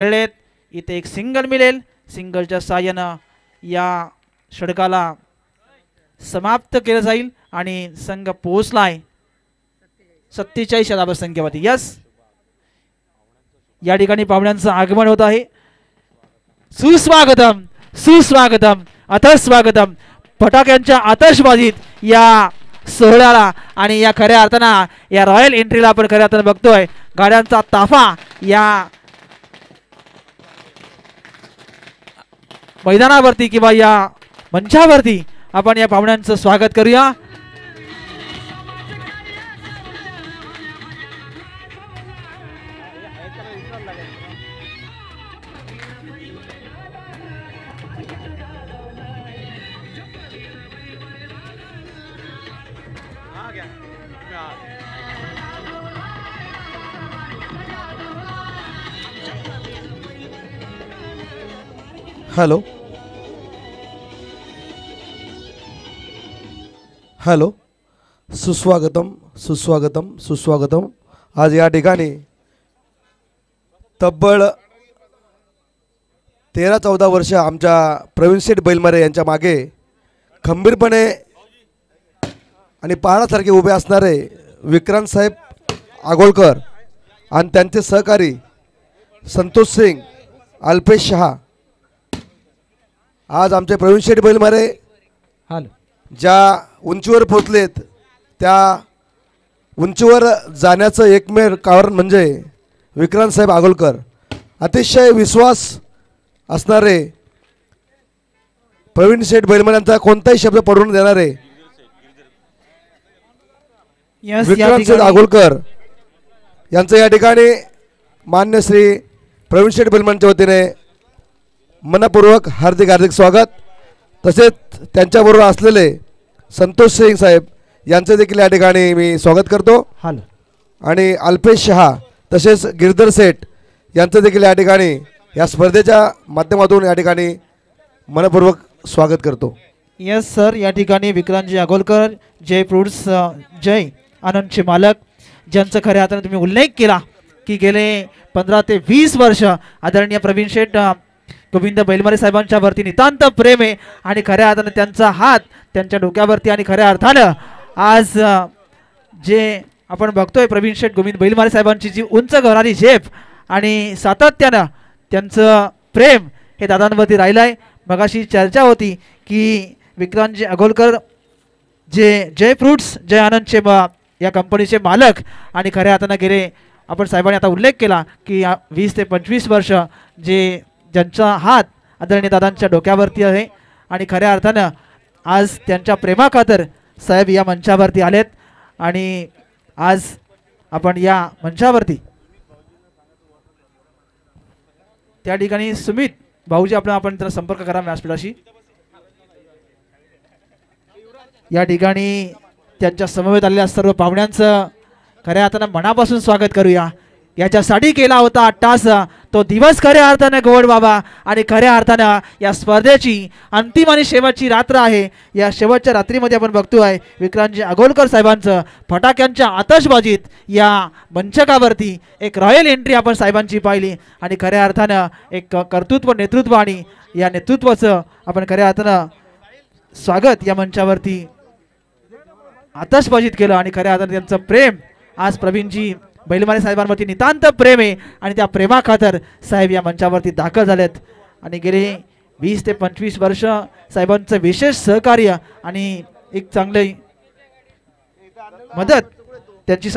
खेळलेत। इथे एक सिंगल मिळेल, सिंगलच्या साहाय्याने या षटकाला समाप्त केलं जाईल आणि संघ पोहोचलाय 47 धावा संख्येवरती। यस, या ठिकाणी पाहुण्यांचं आगमन होत आहे। सुस्वागतम सुस्वागतम अथः स्वागतम फटाक्यांच्या आतषबाजीत या सोहळ्याला आणि या खऱ्या अर्थानं या रॉयल एंट्रीला आपण खऱ्या अर्थानं बघतोय। गाड्यांचा ताफा या मैदानावरती किंवा या मंचावरती आपण या पाहुण्यांचं स्वागत करूया। हॅलो हॅलो, सुस्वागतम सुस्वागतम सुस्वागतम। आज या ठिकाणी तब्बल 13-14 वर्ष आमच्या प्रवीण शेठ बैलमारे यांच्या मागे खंबीरपणे आणि पहाडासारखे उभे असणारे विक्रांत साहेब आगोळकर आणि त्यांचे सहकारी संतोष सिंग, अल्पेश शहा। आज आमचे प्रवीण शेठ बैलमारे ज्या उंचीवर पोहोचलेत त्या उंचीवर जाण्याचं एकमेव कारण म्हणजे विक्रांत साहेब आगोळकर। अतिशय विश्वास असणारे प्रवीण शेठ बैलमारेंचा कोणताही शब्द पडून देणारे विक्रांत शेठ आगोळकर यांचं या ठिकाणी मान्य श्री प्रवीण शेठ बैलमारेंच्या वतीने मनपूर्वक हार्दिक हार्दिक स्वागत। तसेच त्यांच्याबरोबर असलेले संतोष सिंग साहेब यांचे देखील या ठिकाणी मी स्वागत करतो। आणि अल्पेश शहा तसेच गिरधर सेठ यांचं देखील या ठिकाणी या स्पर्धेच्या माध्यमातून या ठिकाणी मनपूर्वक स्वागत करतो। यस सर, या ठिकाणी विक्रांतजी आगोळकर, जय फ्रूट्स, जय आनंदचे मालक, ज्यांचं खऱ्या अर्थाने तुम्ही उल्लेख केला की गेले 15 ते 20 वर्ष आदरणीय प्रवीण शेठ गोविंद बैलमारे साहेबांच्या वरती नितांत प्रेम आहे आणि खऱ्या अर्थाने त्यांचा हात त्यांच्या डोक्यावरती आणि खऱ्या अर्थानं आज जे आपण बघतोय प्रवीण शेठ गोविंद बैलमारे साहेबांची जी उंच गवणारी झेप आणि सातत्यानं त्यांचं प्रेम हे दादांवरती राहिलं आहे। मगाशी चर्चा होती की विक्रांतजी आगोळकर जे जय फ्रूट्स जय आनंदचे या कंपनीचे मालक आणि खऱ्या अर्थानं गेले आपण साहेबांनी आता उल्लेख केला की 20 ते 25 वर्ष जे ज्यांचा हात आदरणीय दादांच्या डोक्यावरती आहे आणि खऱ्या अर्थानं आज त्यांच्या प्रेमाखातर साहेब या मंचावरती आलेत आणि आज आपण या मंचावरती त्या ठिकाणी सुमित भाऊजी आपण जरा संपर्क करा व्यासपीठाशी। या ठिकाणी त्यांच्या समवेत आलेल्या सर्व पाहुण्यांचं खऱ्या अर्थानं मनापासून स्वागत करूया। याच्यासाठी केला होता अट्टास तो दिवस खऱ्या अर्थानं गोड बाबा आणि खऱ्या अर्थानं या स्पर्धेची अंतिम आणि शेवटची रात्र आहे। या शेवटच्या रात्रीमध्ये आपण बघतोय विक्रांतजी आगोळकर साहेबांचं फटाक्यांच्या आतषबाजीत या मंचकावरती एक रॉयल एंट्री आपण साहेबांची पाहिली आणि खऱ्या अर्थानं एक कर्तृत्व नेतृत्व आणि या नेतृत्वाचं आपण खऱ्या अर्थानं स्वागत या मंचावरती आतषबाजीत केलं आणि खऱ्या अर्थानं त्यांचं प्रेम आज प्रवीणजी बैलमारे साहेबांवरती नितांत प्रेम आहे आणि त्या प्रेमाखातर साहेब या मंचावरती दाखल झालेत आणि गेले 20 ते 25 वर्ष साहेबांचं विशेष सहकार्य आणि एक चांगली मदत त्यांची